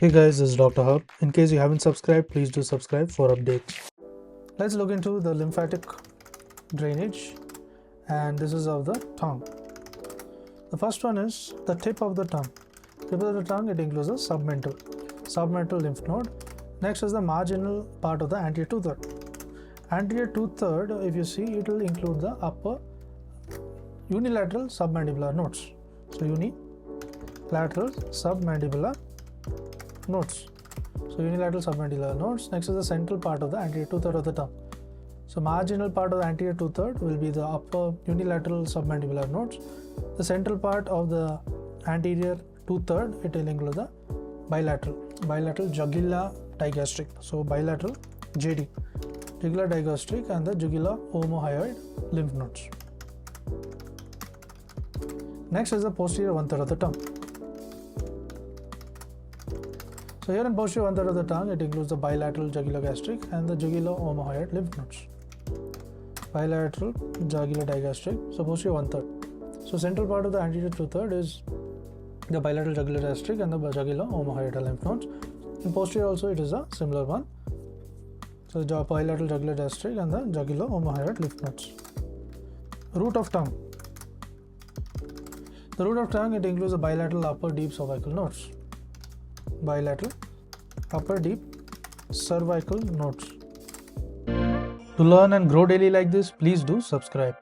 Hey guys, this is Dr. Hub. In case you haven't subscribed, please do subscribe for updates. Let's look into the lymphatic drainage, and this is of the tongue. The first one is the tip of the tongue. Tip of the tongue, it includes the submental lymph node. Next is the marginal part of the anterior two-third. Anterior two-third, if you see, it will include the upper unilateral submandibular nodes. So unilateral submandibular nodes. So unilateral submandibular nodes. Next is the central part of the anterior two-third of the tongue. So marginal part of the anterior two-third will be the upper unilateral submandibular nodes. The central part of the anterior two-third, it will include the bilateral jugular digastric. So bilateral JD, jugular digastric, and the jugular omohyoid lymph nodes. Next is the posterior one-third of the tongue. So here in posterior one-third of the tongue, it includes the bilateral jugular gastric and the jugular omohyoid lymph nodes. Bilateral jugular digastric, so posterior one-third. So central part of the anterior two-third is the bilateral jugular gastric and the jugular omohyoid lymph nodes. In posterior also it is a similar one. So the bilateral jugular gastric and the jugular omohyoid lymph nodes. Root of tongue. The root of tongue, it includes the bilateral upper deep cervical nodes. Bilateral upper deep cervical nodes. To learn and grow daily like this, please do subscribe.